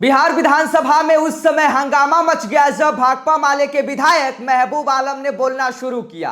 बिहार विधानसभा में उस समय हंगामा मच गया जब भाकपा माले के विधायक महबूब आलम ने बोलना शुरू किया।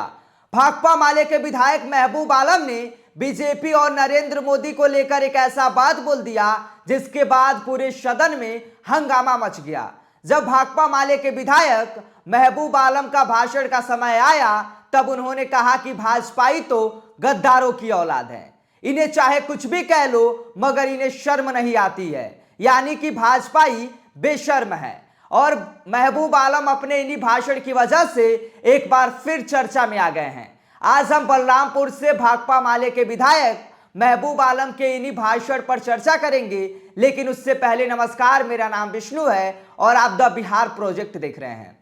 भाकपा माले के विधायक महबूब आलम ने बीजेपी और नरेंद्र मोदी को लेकर एक ऐसा बात बोल दिया जिसके बाद पूरे सदन में हंगामा मच गया। जब भाकपा माले के विधायक महबूब आलम का भाषण का समय आया तब उन्होंने कहा कि भाजपाई तो गद्दारों की औलाद है, इन्हें चाहे कुछ भी कह लो मगर इन्हें शर्म नहीं आती है, यानी कि भाजपाई बेशर्म है। और महबूब आलम अपने इन्हीं भाषण की वजह से एक बार फिर चर्चा में आ गए हैं। आज हम बलरामपुर से भाकपा माले के विधायक महबूब आलम के इन्हीं भाषण पर चर्चा करेंगे, लेकिन उससे पहले नमस्कार, मेरा नाम विष्णु है और आप द बिहार प्रोजेक्ट देख रहे हैं।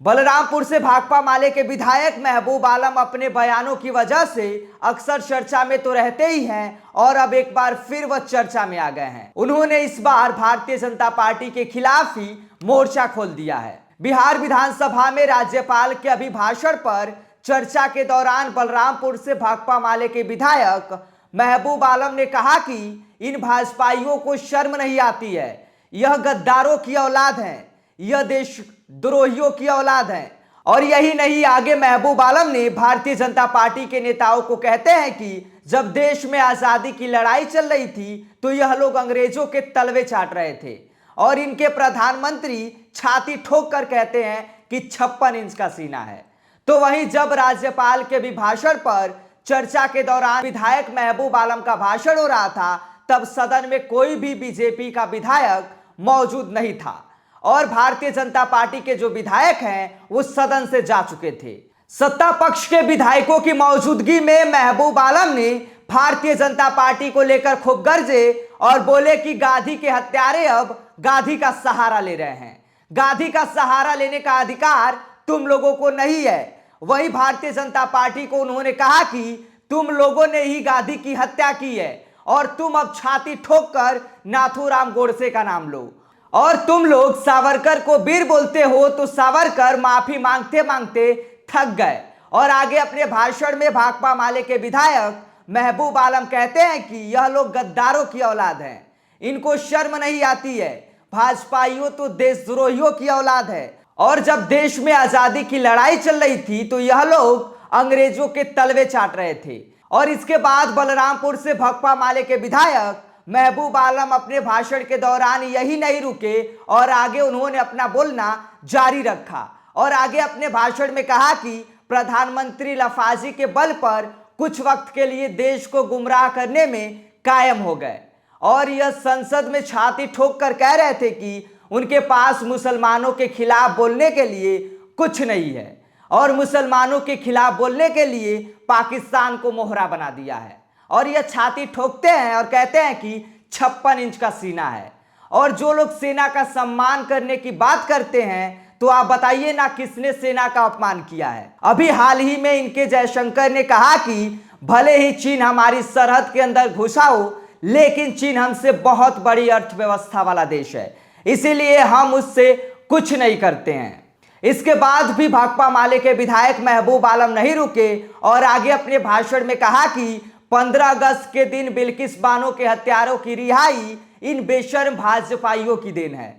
बलरामपुर से भाकपा माले के विधायक महबूब आलम अपने बयानों की वजह से अक्सर चर्चा में तो रहते ही हैं और अब एक बार फिर वह चर्चा में आ गए हैं। उन्होंने इस बार भारतीय जनता पार्टी के खिलाफ ही मोर्चा खोल दिया है। बिहार विधानसभा में राज्यपाल के अभिभाषण पर चर्चा के दौरान बलरामपुर से भाकपा माले के विधायक महबूब आलम ने कहा कि इन भाजपाइयों को शर्म नहीं आती है, यह गद्दारों की औलाद है, यह देशद्रोहियों की औलाद है। और यही नहीं, आगे महबूब आलम ने भारतीय जनता पार्टी के नेताओं को कहते हैं कि जब देश में आजादी की लड़ाई चल रही थी तो यह लोग अंग्रेजों के तलवे चाट रहे थे और इनके प्रधानमंत्री छाती ठोक कर कहते हैं कि 56 इंच का सीना है। तो वहीं जब राज्यपाल के अभिभाषण पर चर्चा के दौरान विधायक महबूब आलम का भाषण हो रहा था तब सदन में कोई भी बीजेपी का विधायक मौजूद नहीं था और भारतीय जनता पार्टी के जो विधायक हैं वो सदन से जा चुके थे। सत्ता पक्ष के विधायकों की मौजूदगी में महबूब आलम ने भारतीय जनता पार्टी को लेकर खूब गरजे और बोले कि गांधी के हत्यारे अब गांधी का सहारा ले रहे हैं। गांधी का सहारा लेने का अधिकार तुम लोगों को नहीं है। वही भारतीय जनता पार्टी को उन्होंने कहा कि तुम लोगों ने ही गांधी की हत्या की है और तुम अब छाती ठोक कर नाथूराम गोडसे का नाम लो। और तुम लोग सावरकर को वीर बोलते हो तो सावरकर माफी मांगते मांगते थक गए। और आगे अपने भाषण में भाकपा माले के विधायक महबूब आलम कहते हैं कि यह लोग गद्दारों की औलाद हैं, इनको शर्म नहीं आती है, भाजपाइयों तो देशद्रोहियों की औलाद है। और जब देश में आजादी की लड़ाई चल रही थी तो यह लोग अंग्रेजों के तलवे चाट रहे थे। और इसके बाद बलरामपुर से भाकपा माले के विधायक महबूब आलम अपने भाषण के दौरान यही नहीं रुके और आगे उन्होंने अपना बोलना जारी रखा और आगे अपने भाषण में कहा कि प्रधानमंत्री लफाजी के बल पर कुछ वक्त के लिए देश को गुमराह करने में कायम हो गए और यह संसद में छाती ठोक कर कह रहे थे कि उनके पास मुसलमानों के खिलाफ बोलने के लिए कुछ नहीं है और मुसलमानों के खिलाफ बोलने के लिए पाकिस्तान को मोहरा बना दिया है। और यह छाती ठोकते हैं और कहते हैं कि 56 इंच का सीना है। और जो लोग सेना का सम्मान करने की बात करते हैं तो आप बताइए ना किसने सेना का अपमान किया है। अभी हाल ही में इनके जयशंकर ने कहा कि भले ही चीन हमारी सरहद के अंदर घुसा हो लेकिन चीन हमसे बहुत बड़ी अर्थव्यवस्था वाला देश है, इसीलिए हम उससे कुछ नहीं करते हैं। इसके बाद भी भाकपा माले के विधायक महबूब आलम नहीं रुके और आगे अपने भाषण में कहा कि 15 अगस्त के दिन बिल्किस बानो के हत्यारों की रिहाई इन बेशर्म भाजपाइयों की देन है।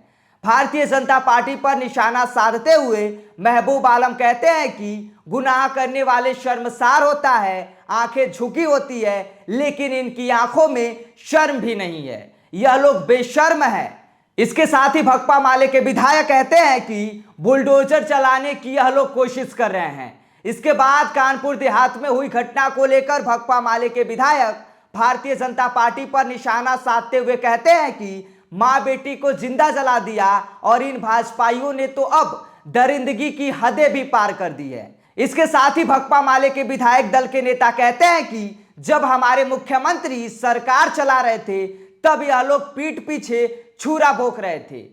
भारतीय जनता पार्टी पर निशाना साधते हुए महबूब आलम कहते हैं कि गुनाह करने वाले शर्मसार होता है, आंखें झुकी होती है, लेकिन इनकी आंखों में शर्म भी नहीं है, यह लोग बेशर्म है। इसके साथ ही भाकपा माले के विधायक कहते हैं कि बुलडोजर चलाने की यह लोग कोशिश कर रहे हैं। इसके बाद कानपुर देहात में हुई घटना को लेकर भाकपा माले के विधायक भारतीय जनता पार्टी पर निशाना साधते हुए कहते हैं कि मां बेटी को जिंदा जला दिया और इन भाजपाइयों ने तो अब दरिंदगी की हदें भी पार कर दी है। इसके साथ ही भाकपा माले के विधायक दल के नेता कहते हैं कि जब हमारे मुख्यमंत्री सरकार चला रहे थे तब यह लोग पीठ पीछे छुरा भोंक रहे थे,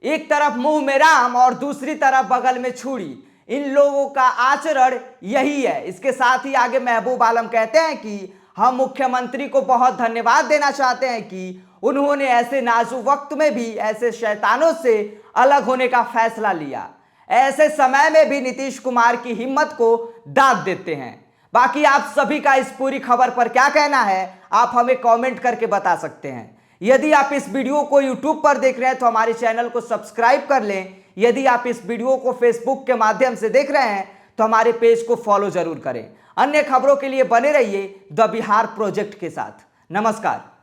एक तरफ मुंह में राम और दूसरी तरफ बगल में छुरी। इन लोगों का आचरण यही है। इसके साथ ही आगे महबूब आलम कहते हैं कि हम मुख्यमंत्री को बहुत धन्यवाद देना चाहते हैं कि उन्होंने ऐसे नाजुक वक्त में भी ऐसे शैतानों से अलग होने का फैसला लिया। ऐसे समय में भी नीतीश कुमार की हिम्मत को दाद देते हैं। बाकी आप सभी का इस पूरी खबर पर क्या कहना है आप हमें कमेंट करके बता सकते हैं। यदि आप इस वीडियो को यूट्यूब पर देख रहे हैं तो हमारे चैनल को सब्सक्राइब कर लें। यदि आप इस वीडियो को फेसबुक के माध्यम से देख रहे हैं तो हमारे पेज को फॉलो जरूर करें। अन्य खबरों के लिए बने रहिए द बिहार प्रोजेक्ट के साथ। नमस्कार।